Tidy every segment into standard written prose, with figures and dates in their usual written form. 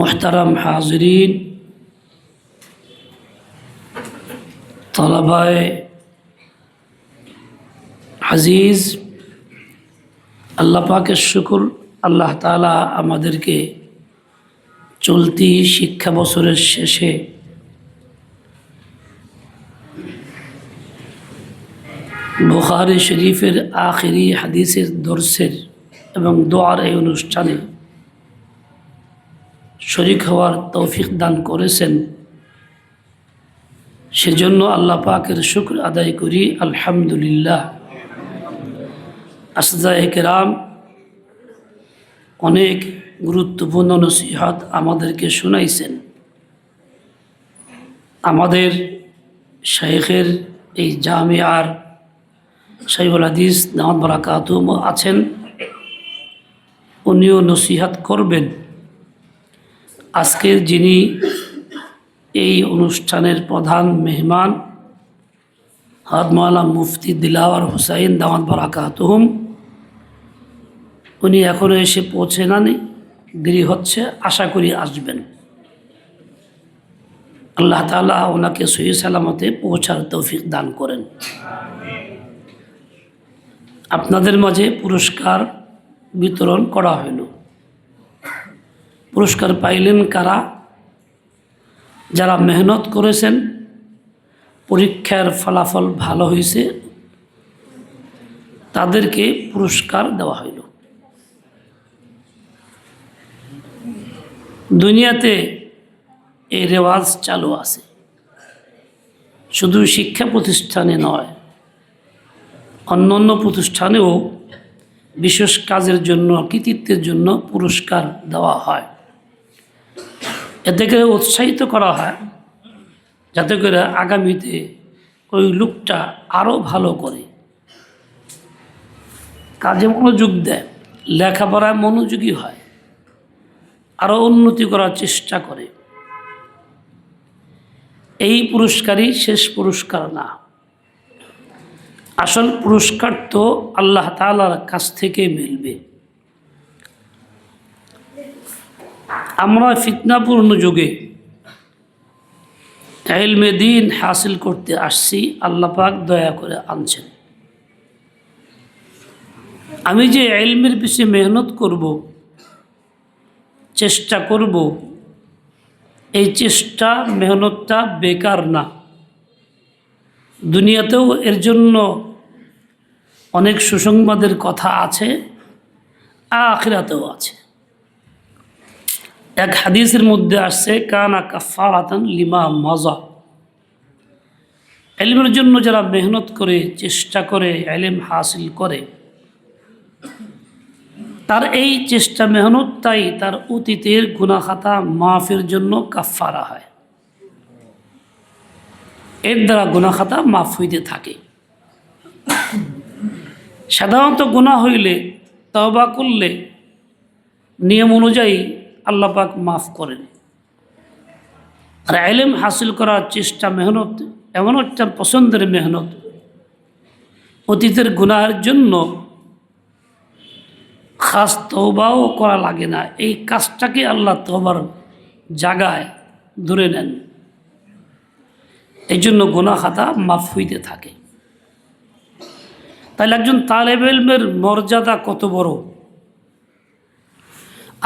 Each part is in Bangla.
मोहतरम हाज़रीन, तलबाए अज़ीज़, अल्लाह पाकेर शुक्र अल्लाह ताला आमादेरके चलती शिक्षा बछरेर शेषे बुखारी शरीफेर आखिरी हादिसेर दर्सेर एवं दोआर এই অনুষ্ঠানে शरीक हওয়ার तौफिक दान करेছেন। সেজন্য আল্লাহ পাকের শুকর আদায় করি, আলহামদুলিল্লাহ। আসজায়ে কেরাম, অনেক গুরুত্বপূর্ণ নসিহত আমাদেরকে শোনাইছেন। আমাদের শাইখের এই জামিয়ার শাইখুল হাদিস দামাত বারাকাতুহু আছেন, উনিও নসিহত করবেন। আজকের যিনি এই অনুষ্ঠানের প্রধান মেহমান হযরত মাওলানা মুফতি দিলাওয়ার হুসাইন দামাত বারাকাতুহুম, উনি এখনও এসে পৌঁছেননি, দেরি হচ্ছে, আশা করি আসবেন। আল্লাহ তাআলা ওনাকে সহি সালামতে পৌঁছার তৌফিক দান করেন। আপনাদের মাঝে পুরস্কার বিতরণ করা হইল। পুরস্কার পাইলেন কারা? যারা মেহনত করেছেন, পরীক্ষার ফলাফল ভালো হয়েছে, তাদেরকে পুরস্কার দেওয়া হইল। দুনিয়াতে এই রেওয়াজ চালু আছে, শুধু শিক্ষা প্রতিষ্ঠানে নয়, অন্যান্য প্রতিষ্ঠানেও বিশেষ কাজের জন্য, কৃতিত্বের জন্য পুরস্কার দেওয়া হয়। এতে করে উৎসাহিত করা হয় যাতে করে আগামীতে ওই লোকটা আরও ভালো করে, কাজে মনোযোগ দেয়, লেখাপড়ায় মনোযোগী হয়, আরও উন্নতি করার চেষ্টা করে। এই পুরস্কারই শেষ পুরস্কার না। আসল পুরস্কার তো আল্লাহ তাআলার কাছ থেকে মিলবে। আমরা ফিতনাপূর্ণ যুগে ইলমে দ্বীন হাসিল করতে আসছি, আল্লাহ পাক দয়া করে আনছেন। আমি যে ইলমের পিছনে মেহনত করব, চেষ্টা করব, এই চেষ্টা মেহনতটা বেকার না। দুনিয়াতেও এর জন্য অনেক সুসংবাদের কথা আছে, আখিরাতেও আছে। এক হাদিসের মধ্যে আসছে, কানা কাফারাতান লিমা মাজা। ইলমের জন্য যারা মেহনত করে, চেষ্টা করে, ইলম হাসিল করে, তার এই চেষ্টা মেহনতটাই তার অতীতের গুনাহ খাতা মাফের জন্য কাফারা হয়। এর দ্বারা গুনাহ খাতা মাফ হইতে থাকে। সাধারণত গুনাহ হইলে, তওবা করলে নিয়ম অনুযায়ী আল্লাহ পাক মাফ করেন। আর ইলম হাসিল করার চেষ্টা মেহনত এমন একটা পছন্দের মেহনত, অতীতের গুনাহের জন্য খাস তওবাও করা লাগে না। এই কাজটাকে আল্লাহ তওবার জায়গায় ধরে নেন, এই জন্য গুনাহ খাতা মাফ হইতে থাকে। তাহলে একজন তালেব ইলমের মর্যাদা কত বড়!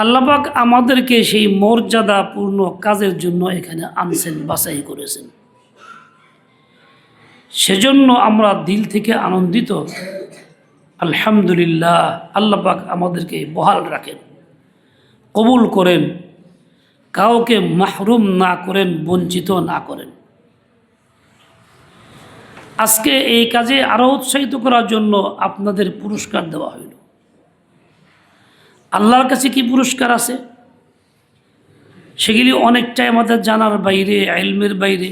আল্লাহ পাক আমাদেরকে সেই মর্যাদাপূর্ণ কাজের জন্য এখানে আনছেন, বাছাই করেছেন। সেজন্য আমরা দিল থেকে আনন্দিত, আলহামদুলিল্লাহ। আল্লাহ পাক আমাদেরকে বহাল রাখেন, কবুল করেন, কাউকে মাহরুম না করেন, বঞ্চিত না করেন। আজকে এই কাজে আরও উৎসাহিত করার জন্য আপনাদের পুরস্কার দেওয়া হইল। আল্লাহর কাছে কি পুরস্কার আছে সেগুলি অনেকটাই আমাদের জানার বাইরে, ইলমের বাইরে।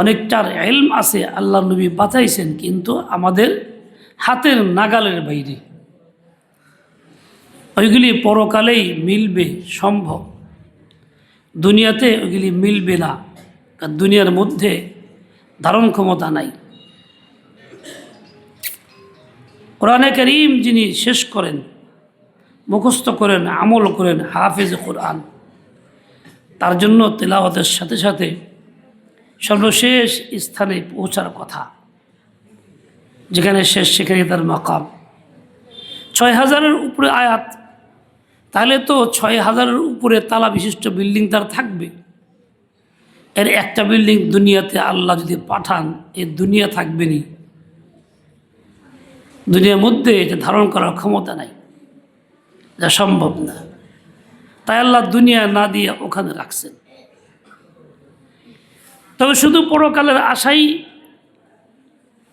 অনেকটার ইলম আছে, আল্লাহর নবী বাঁচাইছেন, কিন্তু আমাদের হাতের নাগালের বাইরে। ওইগুলি পরকালেই মিলবে সম্ভব, দুনিয়াতে ওইগুলি মিলবে না, কারণ দুনিয়ার মধ্যে ধারণ ক্ষমতা নাই। কোরআনে কারীম যিনি শেষ করেন, মুখস্থ করেন, আমল করেন, হাফেজ কোরআন, তার জন্য তেলাওয়াতের সাথে সাথে সর্বশেষ স্থানে পৌঁছার কথা, যেখানে শেষ সেখানে তার মাকাম। ৬,০০০-এর উপরে আয়াত, তাহলে তো ৬,০০০-এর উপরে তালা বিশিষ্ট বিল্ডিং তার থাকবে। এর একটা বিল্ডিং দুনিয়াতে আল্লাহ যদি পাঠান, এই দুনিয়া থাকবে নি, দুনিয়ার মধ্যে এটা ধারণ করার ক্ষমতা নাই, যা সম্ভব না। তাই আল্লাহ দুনিয়া না দিয়ে ওখানে রাখছেন। তবে শুধু পরকালের আশাই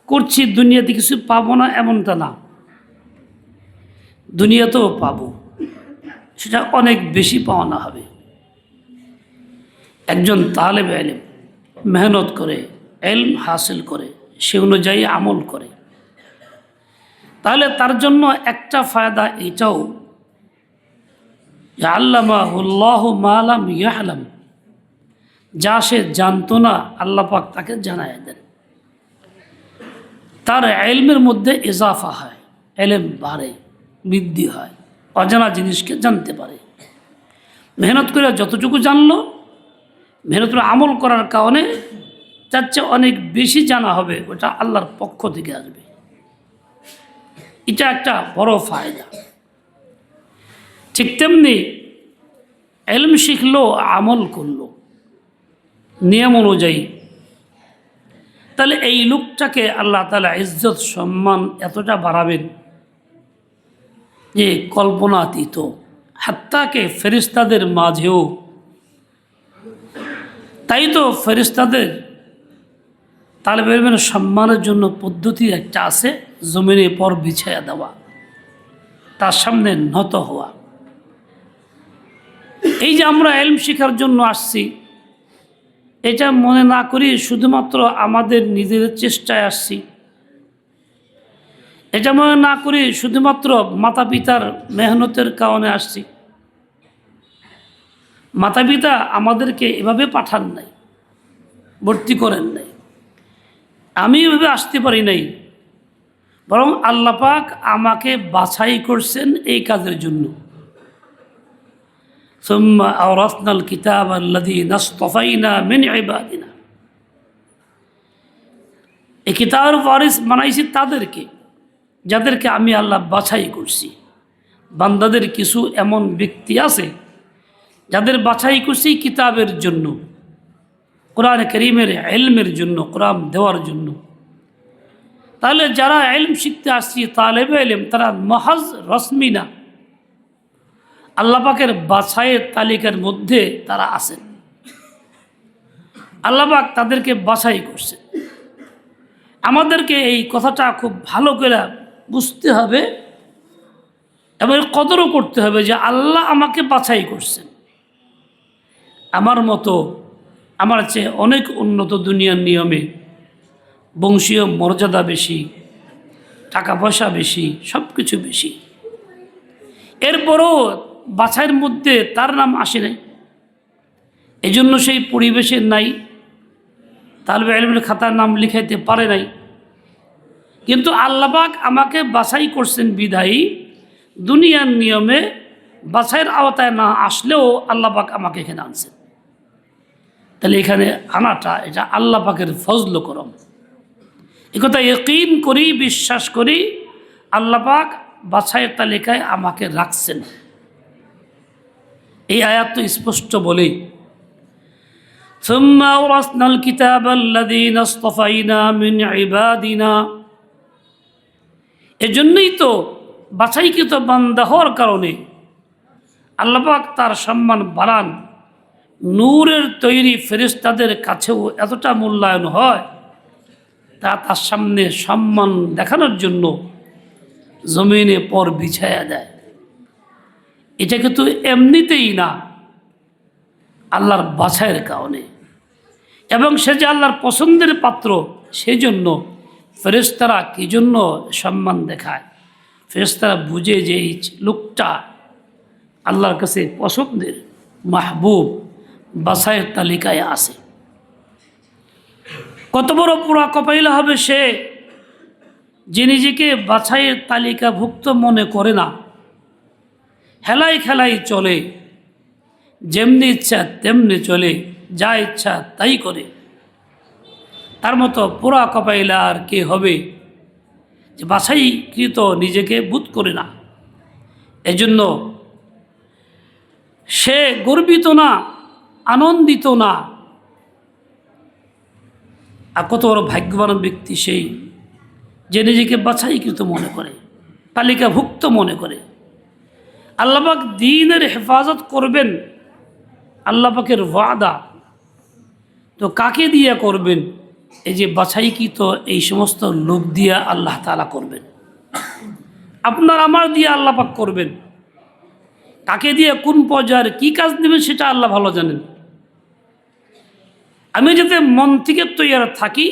করছি, দুনিয়াতে কিছু পাবো না এমনটা না, দুনিয়াতেও পাবো, সেটা অনেক বেশি পাওনা হবে। একজন তালেব ইলম মেহনত করে, ইলম হাসিল করে, সে অনুযায়ী আমল করে, তাহলে তার জন্য একটা ফায়দা এটাও যে আল্লামাহুল্লাহু মা লাম ইয়ালাম, যা সে জানতো না আল্লাহ পাক তাকে জানায় দেন। তার ইলমের মধ্যে ইজাফা হয়, ইলম বাড়ে, বৃদ্ধি হয়, অজানা জিনিসকে জানতে পারে। মেহনত করে যতটুকু জানলো, মেহনত করে আমল করার কারণে তার চেয়ে অনেক বেশি জানা হবে, ওটা আল্লাহর পক্ষ থেকে আসবে। এটা একটা বড় ফায়দা। ঠিক তেমনি ইলম শিখলো, আমল করলো নিয়ম অনুযায়ী, তাহলে এই লোকটাকে আল্লাহ তাআলা ইজ্জত সম্মান এতটা বাড়াবেন যে কল্পনাতীত। হাত্তাকে ফেরেশতাদের মাঝেও, তাই তো ফেরেশতাদের তালেব ইলমের সম্মানের জন্য পদ্ধতি একটা আছে, জমিনে পর বিছায়া দেওয়া, তার সামনে নত হওয়া। এই যে আমরা ইলম শেখার জন্য আসছি, এটা মনে না করি শুধুমাত্র আমাদের নিজেদের চেষ্টায় আসছি, এটা মনে না করি শুধুমাত্র মাতা পিতার মেহনতের কারণে আসছি। মাতা পিতা আমাদেরকে এভাবে পাঠান নাই, ভর্তি করেন নাই, আমি এভাবে আসতে পারি নাই, বরং আল্লাহ পাক আমাকে বাছাই করছেন এই কাজের জন্য। সুম্মা আওরাসনাল কিতাব আল্লাযীনা ইসতাফাইনা মিন ইবাদিনা, এই কিতাবের ওয়ারিস বানাইছি তাদেরকে, যাদেরকে আমি আল্লাহ বাছাই করছি। বান্দাদের কিছু এমন ব্যক্তি আছে যাদের বাছাই করছি কিতাবের জন্য, কোরআন কারীমের ইলমের জন্য, কোরআন দেওয়ার জন্য। তাহলে যারা ইলম শিখতে আসছি, তালেবে ইলম, তারা মাহাজ রসমি না, আল্লাহ পাকের বাছাইয়ের তালিকার মধ্যে তারা আছেন। আল্লাহ পাক তাদেরকে বাছাই করছেন। আমাদেরকে এই কথাটা খুব ভালো করে বুঝতে হবে এবং কদরও করতে হবে যে আল্লাহ আমাকে বাছাই করছেন। আমার মতো, আমার চেয়ে অনেক উন্নত দুনিয়ার নিয়মে বংশীয় মর্যাদা বেশি, টাকা পয়সা বেশি, সব কিছু বেশি, এরপরও বাছাইয়ের মধ্যে তার নাম আসে নাই, এজন্য সেই পরিবেশে নাই, তালেবে ইলমের খাতার নাম লিখাইতে পারে নাই। কিন্তু আল্লাহ পাক আমাকে বাছাই করছেন বিধায়ী, দুনিয়ার নিয়মে বাছাইয়ের আওতায় না আসলেও আল্লাহ পাক আমাকে এখানে আনছেন। তাহলে এখানে আনাটা এটা আল্লাহ পাকের ফজল করম। একথা ইয়াকিন করি, বিশ্বাস করি, আল্লাহ পাক বাছাইয়ের তালিকায় আমাকে রাখছেন। এই আয়াত তো স্পষ্ট বলেই, সুম্মা আওরাসনাল কিতাব আল্লাযীনা ইসতাফাইনা মিন ইবাদিনা, এজন্যই তো বাছাইকৃত বান্দা হওয়ার কারণে আল্লাহ পাক তার সম্মান বাড়ান। নূরের তৈরি ফেরেশতাদের কাছেও এতটা মূল্যায়ন হয়, তা তার সামনে সম্মান দেখানোর জন্য জমিনে পর বিছায়া দেয়। এটা কিন্তু এমনিতেই না, আল্লাহর বাছাইয়ের কারণে। এবং সে যে আল্লাহর পছন্দের পাত্র, সেই জন্য ফেরেশতারা কী জন্য সম্মান দেখায়, ফেরেশতারা বুঝে যে এই লোকটা আল্লাহর কাছে পছন্দের, মাহবুব, বাছাইয়ের তালিকায় আছে। কত বড় পোড়া কপাইলা হবে সে, যে নিজেকে বাছাইয়ের তালিকাভুক্ত মনে করে না, হেলাই খেলাই চলে, যেমনি ইচ্ছা তেমনি চলে, যা ইচ্ছা তাই করে, তার মতো পোড়া কপাইলা আর কে হবে, যে বাছাইকৃত নিজেকে বোধ করে না। এজন্য সে গর্বিত না, আনন্দিত না। আর কত বড় ভাগ্যবান ব্যক্তি সেই, যে নিজেকে বাছাইকৃত মনে করে, তালিকাভুক্ত মনে করে। আল্লাহ পাক দ্বীনের হেফাজত করবেন, আল্লাহ পাকের ওয়াদা। তো কাকে দিয়ে করবেন? এই যে বাছাইকৃত এই সমস্ত লোক দিয়া আল্লাহ তাআলা করবেন। আপনার আমার দিয়ে আল্লাহ পাক করবেন। কাকে দিয়ে কোন পর্যায়ের কী কাজ দেবেন সেটা আল্লাহ ভালো জানেন। আমি যাতে মন থেকে তৈরি থাকি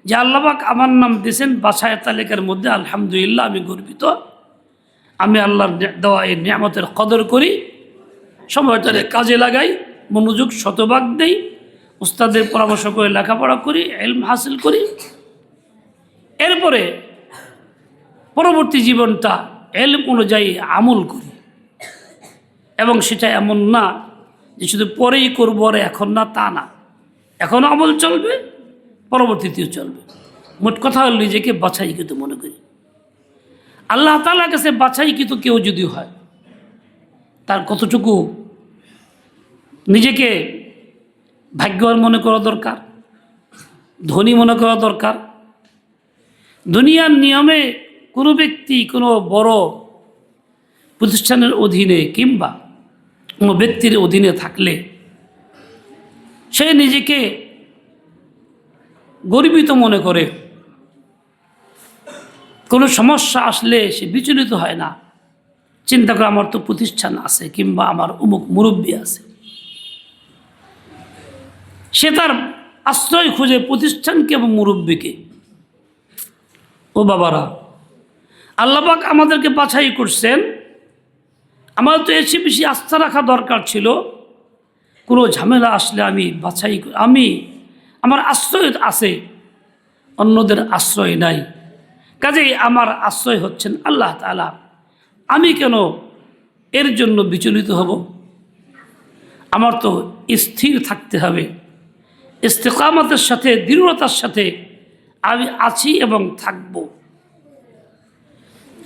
যে আল্লাহ পাক আমার নাম দিয়েছেন বাছাইয়ের তালিকার মধ্যে, আলহামদুলিল্লাহ আমি গর্বিত, আমি আল্লাহর দেওয়া এই নিয়ামতের কদর করি, সময়টারে কাজে লাগাই, মনোযোগ শতভাগ দেই, উস্তাদের পরামর্শ করে লেখাপড়া করি, ইলম হাসিল করি। এরপরে পরবর্তী জীবনটা ইলম অনুযায়ী আমল করি। এবং সেটা এমন না যে শুধু পরেই করবো আর এখন না, তা না। এখনও আমল চলবে, পরবর্তীতেও চলবে। মোট কথা হল নিজেকে বাছাইকৃত মনে করি। আল্লাহ তাআলার কাছে বাছাইকৃত কেউ যদি হয়, তার কতটুকু নিজেকে ভাগ্যবান মনে করা দরকার, ধনী মনে করা দরকার। দুনিয়ার নিয়মে কোনো ব্যক্তি কোনো বড় প্রতিষ্ঠানের অধীনে কিংবা কোনো ব্যক্তির অধীনে থাকলে সে নিজেকে গর্বিত মনে করে। কোনো সমস্যা আসলে সে বিচলিত হয় না, চিন্তা করে আমার তো প্রতিষ্ঠান আছে কিংবা আমার অমুক মুরব্বী আছে। সে তার আশ্রয় খুঁজে প্রতিষ্ঠানকে এবং মুরব্বীকে। ও বাবারা, আল্লাহ পাক আমাদেরকে বাছাই করছেন, আমাদের তো এসে বেশি আস্থা রাখা দরকার ছিল। কোনো ঝামেলা আসলে আমি আমার আশ্রয় আছে, অন্যদের আশ্রয় নাই। কাজেই আমার আশ্রয় হচ্ছেন আল্লাহ তাআলা। আমি কেন এর জন্য বিচলিত হব? আমার তো স্থির থাকতে হবে, ইস্তেকামতের সাথে, দৃঢ়তার সাথে আমি আছি এবং থাকব।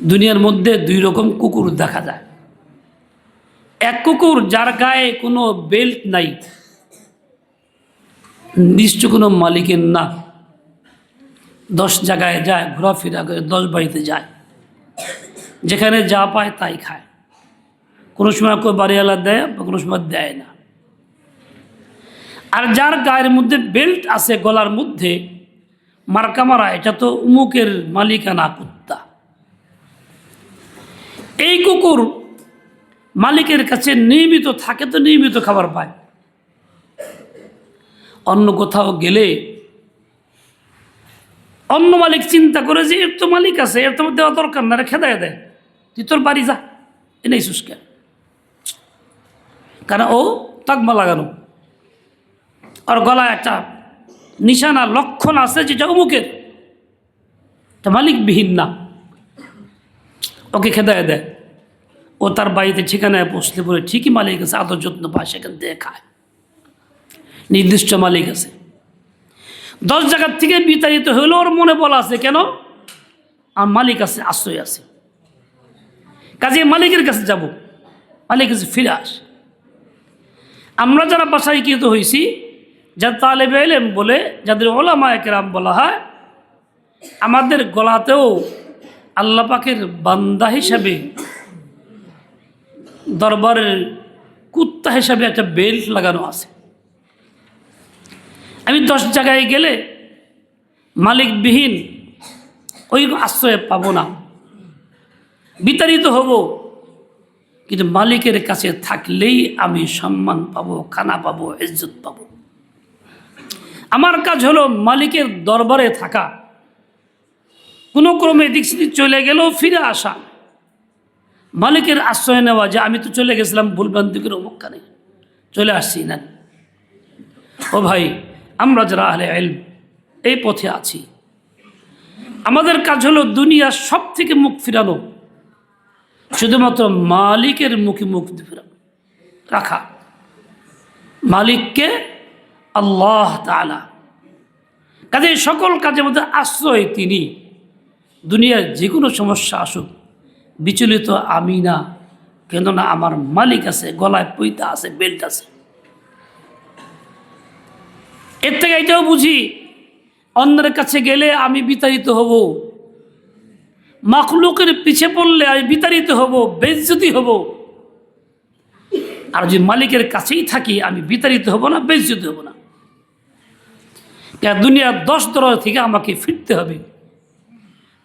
দুনিয়ার মধ্যে দুই রকম কুকুর দেখা যায়। এক কুকুর যার গায়ে কোনো বেল্ট নাই, নিশ্চয় কোনো মালিকের না, 10 জায়গায় যায়, ঘোরাফেরা করে 10 বাড়িতে যায়, যেখানে যা পায় তাই খায়। কোনো সময় কেউ বাড়িওয়ালা দেয়, কোনো সময় দেয় না। আর যার গায়ের মধ্যে বেল্ট আছে, গলার মধ্যে মার্কা মারা, এটা তো উমুকের মালিকানা কুত্তা। এই কুকুর মালিকের কাছে নিয়মিত থাকে, তো নিয়মিত খাবার পায়। অন্য কোথাও গেলে অন্য মালিক চিন্তা করে যে এর তো মালিক আছে, এর তোমার দেওয়া দরকার না, খেদায় দেয়, তুই তোর বাড়ি যা, এনেই সুস্কার। কারণ ও তাকমা লাগানো, আর গলায় একটা নিশানা লক্ষণ আছে যেটা অমুকের, তা মালিকবিহীন না, ওকে খেদায় দেয়। ও তার বাড়িতে ঠিকানায় পৌঁছলে পরে ঠিকই মালিক আছে, আদর যত্ন পায়, সেখান থেকে খায়। নির্দিষ্ট মালিক আছে। 10 জায়গার থেকে বিতাড়িত হলেও ওর মনে বলা আছে, কেন? আমার মালিক আছে, আশ্রয় আছে। কাজে মালিকের কাছে যাব, মালিকের কাছে ফিরে আস। আমরা যারা বাছাইকৃত হয়েছি, যারা তালেবে ইলম বলে, যাদের উলামায়ে কেরাম বলা হয়, আমাদের গলাতেও আল্লাহ পাকের বান্দা হিসাবে, দরবারের কুত্তা হিসাবে একটা বেল্ট লাগানো আছে। আমি 10 জায়গায় গেলে মালিকবিহীন ওই আশ্রয় পাবো না, বিতাড়িত হব। কিন্তু মালিকের কাছে থাকলেই আমি সম্মান পাবো, খানা পাবো, ইজ্জত পাবো। আমার কাজ হলো মালিকের দরবারে থাকা, কোনো ক্রমে এদিক সেদিক চলে গেলেও ফিরে আসা, মালিকের আশ্রয় নেওয়া। যে আমি তো চলে গেছিলাম ভুলভ্রান্তি করে অমুকখানে, চলে আসছি না। ও ভাই, আমরা যারা আহলে ইলম এই পথে আছি, আমাদের কাজ হলো দুনিয়ার সব থেকে মুখ ফিরানো, শুধুমাত্র মালিকের মুখে মুখ রাখা। মালিককে আল্লাহ তাআলা। কাজে সকল কাজের মধ্যে আশ্রয় তিনি। দুনিয়ার যে কোনো সমস্যা আসুক, বিচলিত আমি না, কেননা আমার মালিক আছে, গলায় পৈতা আছে, বেল্ট আছে। এর থেকে এটাও বুঝি, অন্যের কাছে গেলে আমি বিতাড়িত হব, মাখলুকের পিছে পড়লে আমি বিতাড়িত হব, বেইজ্জতি হব। আর যদি মালিকের কাছেই থাকি, আমি বিতাড়িত হব না, বেইজ্জতি হব না। দুনিয়ার 10 দরজা থেকে আমাকে ফিরতে হবে,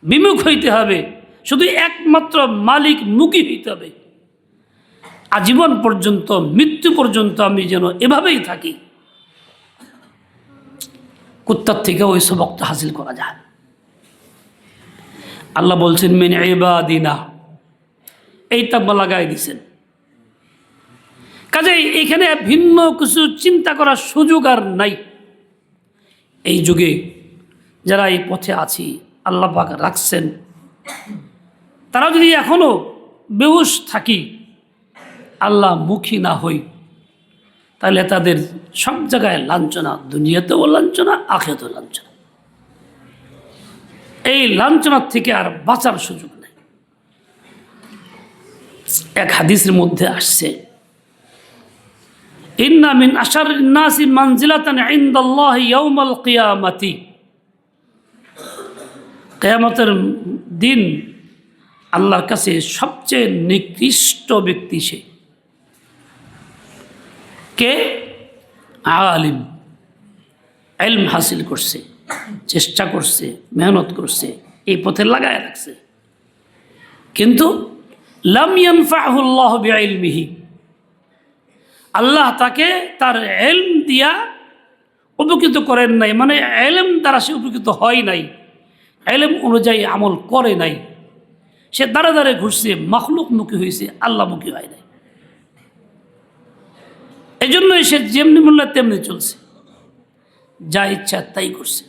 বিমুখ হইতে হবে, শুধু একমাত্র মালিক মুখী হইতে হবে। আজীবন পর্যন্ত, মৃত্যু পর্যন্ত আমি যেন এভাবেই থাকি। কুত্তার থেকে ওই সবকটা হাসিল করা যায়। আল্লাহ বলছেন মিন ইবাদিনা, এই তাকবা লাগাই দিছেন। কাজেই এখানে ভিন্ন কিছু চিন্তা করার সুযোগ আর নাই। এই যুগে যারা এই পথে আছি, আল্লাহ পাক রাখছেন, তারা যদি এখনো বেহুশ থাকি, আল্লাহ মুখী না হই, তাহলে তাদের সব জায়গায় লাঞ্ছনা, দুনিয়াতেও লাঞ্ছনা, আখিরাতেও লাঞ্ছনা। এই লাঞ্ছনার থেকে আর বাঁচার সুযোগ নেই। এক হাদিসের মধ্যে আসছে, ইন্না মিন আশারিন নাসি মানজিলাতান ইনদাল্লাহি ইয়াউমাল কিয়ামাতি, কিয়ামতের দিন আল্লাহর কাছে সবচেয়ে নিকৃষ্ট ব্যক্তি সে কে? আলিম, ইলম হাসিল করছে, চেষ্টা করছে, মেহনত করছে, এই পথে লাগায় রাখছে, কিন্তু লাম ইয়ানফাহু আল্লাহু বিইলমিহি, আল্লাহ তাকে তার ইলম দিয়া উপকৃত করেন নাই। মানে ইলম দ্বারা সে উপকৃত হয় নাই, ইলম অনুযায়ী আমল করে নাই। সে দাঁড়ে দাঁড়ে ঘুরছে, মাখলুক মুখী হয়েছে, আল্লাহ মুখী হয় নাই। এই জন্যই সে যেমনি মূল্য তেমনি চলছে, যা ইচ্ছা তাই করছে,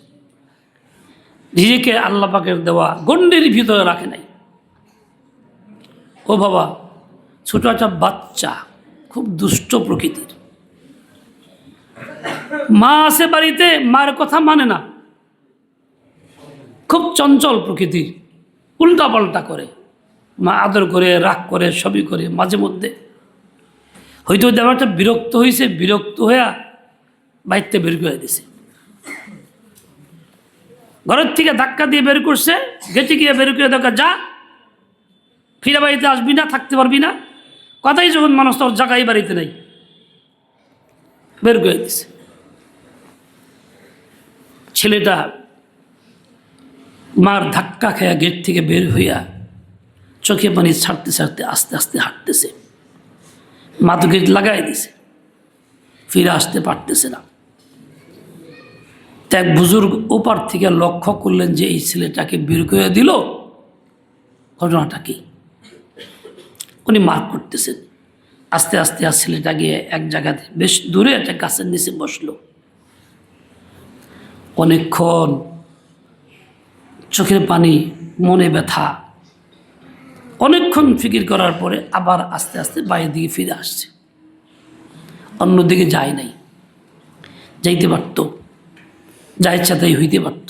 নিজেকে আল্লাহ পাকের দেওয়া গণ্ডির ভিতরে রাখে নাই। ও বাবা, ছোট একটা বাচ্চা, খুব দুষ্ট প্রকৃতির, মা আছে বাড়িতে, মায়ের কথা মানে না, খুব চঞ্চল প্রকৃতির, উল্টা পাল্টা করে, মা আদর করে, রাগ করে, সবই করে। মাঝে মধ্যে হয়তো ব্যাপারটা বিরক্ত হয়েছে, বিরক্ত হয়ে বাড়িতে বের করে দিছে, ঘরের থেকে ধাক্কা দিয়ে বের করছে, গেটে গিয়ে বের করে দেখা, যা ফিরে বাড়িতে আসবি না, থাকতে পারবি না। কথাই যখন মানুষ তোর জায়গায় বাড়িতে নেই, বের করে দিছে। ছেলেটা মার ধাক্কা খেয়া গেট থেকে বের হইয়া চোখে পানি ছাড়তে ছাড়তে আস্তে আস্তে হাঁটতেছে। মা তো গেট লাগাই দিছে, ফিরে আসতে পারতেছে না। এক বুজুর্গ ওপার থেকে লক্ষ্য করলেন যে এই ছেলেটাকে বের করে দিল, ঘটনাটা কি? উনি মার্ক করতেছেন। আস্তে আস্তে আর ছেলেটা গিয়ে এক জায়গাতে বেশ দূরে একটা গাছের নিচে বসলো। অনেকক্ষণ চোখের পানি, মনে ব্যথা, অনেকক্ষণ ফিকির করার পরে আবার আস্তে আস্তে বাইরের দিকে ফিরে আসছে। অন্যদিকে যায় নাই, যাইতে পারত, যা ইচ্ছা তাই হইতে পারত।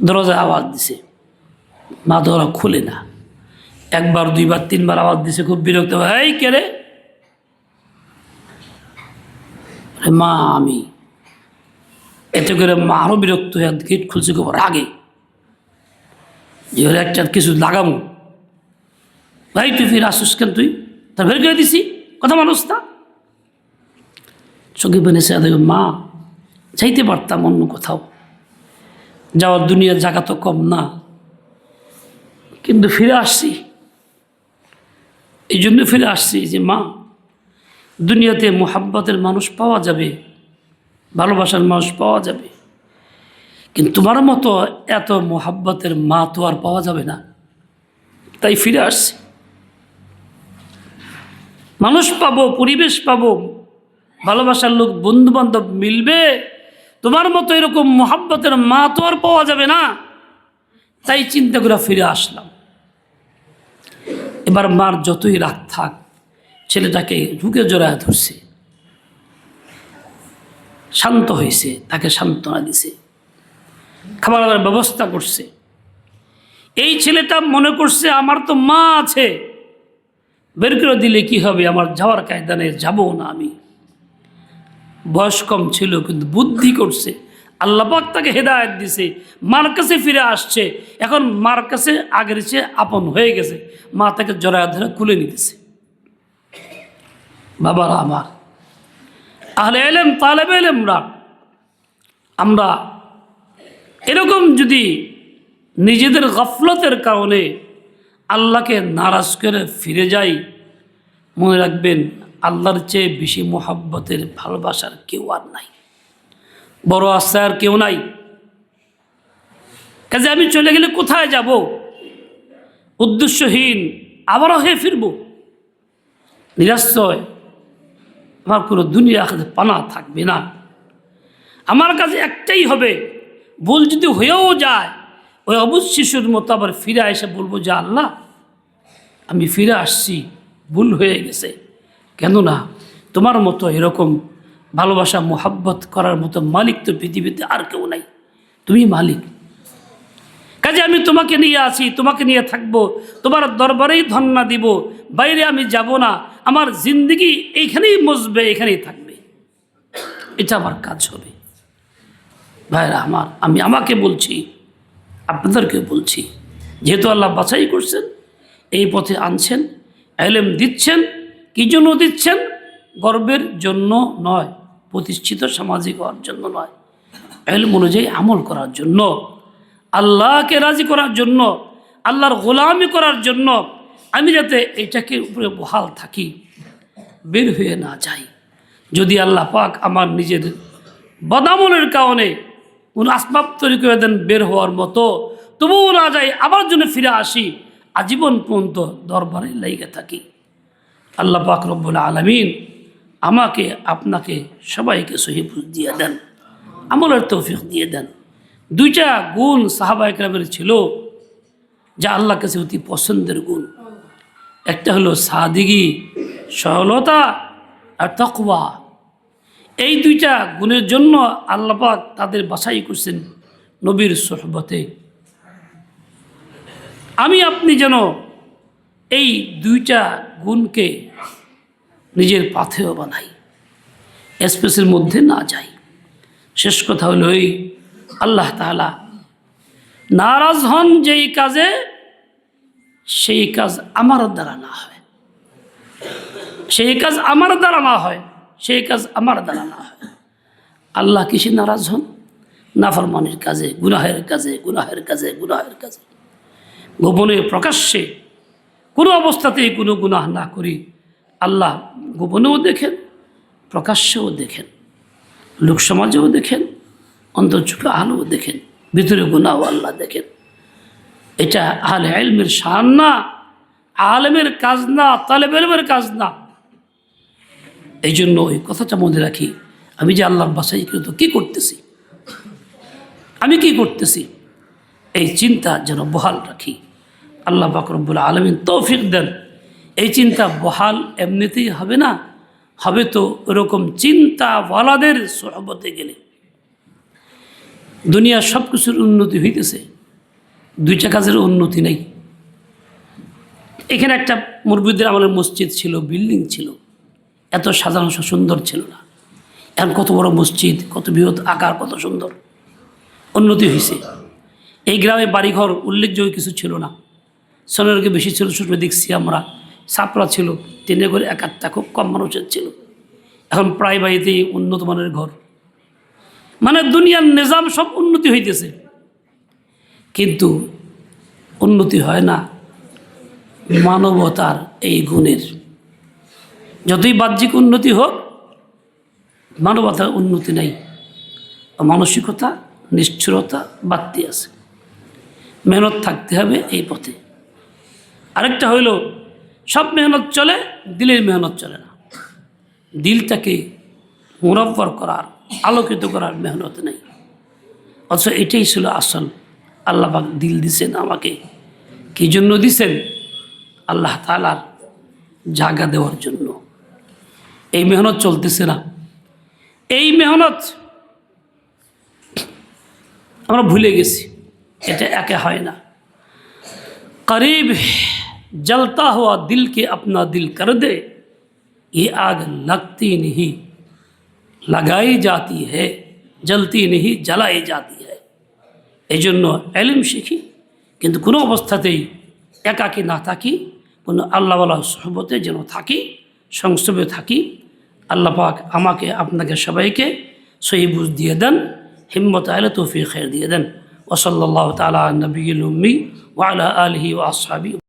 দরজায় আওয়াজ দিছে, মা দরজা খুলে না। একবার, দুইবার, তিনবার আওয়াজ দিছে, খুব বিরক্ত। এই কে রে? মা আমি। এতে করে মা আরও বিরক্ত হয়ে গেট খুলছে খুব রাগে, যে ওর একটা কিছু লাগামো। ভাই তুই ফিরে আসিস কেন? তুই তার বের করে দিছি, কথা মানুষ না। চোখে বেনেছে, মা চাইতে পারতাম অন্য কোথাও যাওয়ার, দুনিয়ার জায়গা তো কম না, কিন্তু ফিরে আসছি। এই জন্য ফিরে আসছি যে মা, দুনিয়াতে মোহাব্বতের মানুষ পাওয়া যাবে, ভালোবাসার মানুষ পাওয়া যাবে, কিন্তু তোমার মতো এত মোহাব্বতের মা তো আর পাওয়া যাবে না, তাই ফিরে আসছি। মানুষ পাবো, পরিবেশ পাবো, ভালোবাসার লোক, বন্ধু বান্ধব মিলবে, তোমার মতো এরকম মোহাব্বতের মা তো আর পাওয়া যাবে না, তাই চিন্তা করে ফিরে আসলাম। এবার মার যতই রাগ থাক, ছেলেটাকে বুকে জড়ায় ধরছে, শান্ত হয়েছে, তাকে সান্ত্বনা দিছে, খাবার দাবার ব্যবস্থা করছে। এই ছেলেটা মনে করছে আমার তো মা আছে, বের করে দিলে কি হবে, আমার যাওয়ার কায়দা নেই, যাবো না আমি। বয়স কম ছিল কিন্তু বুদ্ধি করছে, আল্লাহ পাক তাকে হেদায়েত দিছে, মার কাছে ফিরে আসছে। এখন মার কাছে আগের চেয়ে আপন হয়ে গেছে, মা তাকে জড়ায় ধরে খুলে নিতেছে। বাবারা আমার, আহলে ইলম, তালেবে ইলমরা, আমরা এরকম যদি নিজেদের গফলতের কারণে আল্লাহকে নারাজ করে ফিরে যাই, মনে রাখবেন আল্লাহর চেয়ে বেশি মোহাব্বতের ভালোবাসার কেউ আর নাই, বড় আশ্রয়ের কেউ নাই। কাজে আমি চলে গেলে কোথায় যাব? উদ্দেশ্যহীন আবারও হয়ে ফিরব, নিরাশ্রয়, আমার কোনো দুনিয়া আখিরাতে পানা থাকবে না। আমার কাছে একটাই হবে, ভুল যদি হয়েও যায় ওই অবুঝ শিশুর মতো আবার ফিরে এসে বলবো যে আল্লাহ আমি ফিরে আসছি, ভুল হয়ে গেছে। কেননা তোমার মতো এরকম ভালোবাসা মোহাব্বত করার মতো মালিক তো পৃথিবীতে আর কেউ নাই, তুমি মালিক। কাজে আমি তোমাকে নিয়ে আছি, তোমাকে নিয়ে থাকবো, তোমার দরবারেই ধন্না দিব, বাইরে আমি যাব না, আমার জিন্দগি এইখানেই মজবে, এখানেই থাকবে, এটা আমার কাজ হবে। ভাইরা আমার, আমি আমাকে বলছি, আপনাদেরকে বলছি, যেহেতু আল্লাহ বাছাই করছেন, এই পথে আনছেন, ইলম দিচ্ছেন, কী জন্য দিচ্ছেন? গর্বের জন্য নয়, প্রতিষ্ঠিত সামাজিক হওয়ার জন্য নয়, ইলম অনুযায়ী আমল করার জন্য, আল্লাহকে রাজি করার জন্য, আল্লাহর গোলামি করার জন্য। আমি যাতে এটাকে উপরে বহাল থাকি, বের হয়ে না যাই। যদি আল্লাহ পাক আমার নিজের বদামলের কারণে কোন আসবাব তৈরি করে দেন বের হওয়ার মতো, তবুও না যাই, আবার জন্য ফিরে আসি, আজীবন পর্যন্ত দরবারে লেগে থাকি। আল্লাহ পাক রব্বুল আলামিন আমাকে, আপনাকে, সবাইকে সহি বুঝ দিয়ে দেন, আমলের তৌফিক দিয়ে দেন। দুইটা গুণ সাহাবায়ে কেরামের ছিল যা আল্লাহর কাছে অতি পছন্দের গুণ। একটা হলো সাদিগি, সরলতা, আর তাকওয়া। এই দুইটা গুণের জন্য আল্লাহ পাক তাদের বাছাই করছেন নবীর সোহবতে। আমি আপনি যেন এই দুইটা গুণকে নিজের পাথেয় বানাই, স্পেসের মধ্যে না যাই। শেষ কথা হলো এই, আল্লাহ তাআলা নারাজ হন যেই কাজে, সেই কাজ আমার দ্বারা না হয়, সেই কাজ আমার দ্বারা না হয়, সেই কাজ আমার দ্বারা না হয়। আল্লাহ কিসে নারাজ হন? নাফরমানির কাজে, গুনাহের কাজে, গুনাহের কাজে, গুনাহের কাজে। গোপনে প্রকাশ্যে কোনো অবস্থাতেই কোনো গুনাহ না করি, আল্লাহ গোপনেও দেখেন, প্রকাশ্যেও দেখেন, লোকসমাজেও দেখেন, অন্তর্চোখে আলোও দেখেন, ভিতরে গুনাহ আল্লাহ দেখেন। এটা আহলে ইলমের শান না, আলেমের কাজ না, তালেবে ইলমের কাজ না। এই জন্য ওই কথাটা মনে রাখি, আমি যে আল্লাহর বাছাই করি তো কী করতেছি, আমি কি করতেছি, এই চিন্তা যেন বহাল রাখি। আল্লাহ পাক রব্বুল আলামিন তৌফিক দেন। এই চিন্তা বহাল এমনিতেই হবে না, হবে তো এরকম চিন্তাওয়ালাদের সোহবতে গেলে। দুনিয়ার সব কিছুর উন্নতি হইতেছে, দুইটা কাজের উন্নতি নেই। এখানে একটা মুরব্বিদের আমলের মসজিদ ছিল, বিল্ডিং ছিল, এত সাজানো সুন্দর ছিল না। এখন কত বড় মসজিদ, কত বৃহৎ আকার, কত সুন্দর উন্নতি হয়েছে। এই গ্রামে বাড়িঘর উল্লেখযোগ্য কিছু ছিল না, সোনারকে বেশি ছিল, ছোটো দেখছি আমরা, সাপড়া ছিল, টিনের ঘরে এক আধটা, খুব কম মানুষের ছিল। এখন প্রায় বাড়িতেই উন্নত মানের ঘর, মানে দুনিয়ার নিজাম সব উন্নতি হইতেছে, কিন্তু উন্নতি হয় না মানবতার এই গুণের। যতই বাহ্যিক উন্নতি হোক, মানবতার উন্নতি নাই, মানসিকতা, নিষ্ঠুরতা বাড়তি আছে। মেহনত থাকতে হবে এই পথে। আরেকটা হইল, সব মেহনত চলে, দিলের মেহনত চলে না। দিলটাকে মুনাব্বর করার, আলোকিত করার মেহনত নেই। অথচ এটাই ছিল আসল। আল্লাহ পাক দিল দিছেন আমাকে, কী জন্য দিছেন? আল্লাহ তাআলার জায়গা দেওয়ার জন্য। এই মেহনত চলতেছে না, এই মেহনত আমরা ভুলে গেছি, এটা একা হয় না। करीब जलता हुआ दिल के अपना दिल कर दे, ये आग लगती नहीं लगाई जाती है, जलती नहीं जलाई जाती है। এই জন্য ইলম শিখি, কিন্তু কোনো অবস্থাতেই একাকী না থাকি, কোনো আল্লাহওয়ালার সুহবতে যেন থাকি, সংস্রবে থাকি। আল্লাহ পাক আমাকে আপনাকে সবাইকে সহি বুঝ দিয়ে দেন, হিম্মত আলে তৌফিক খায়ের দিয়ে দেন। ওয়া সাল্লাল্লাহু তাআলা আলা নবিয়্যিল উম্মি ওয়া আলা আলিহি ওয়া আসহাবিহি।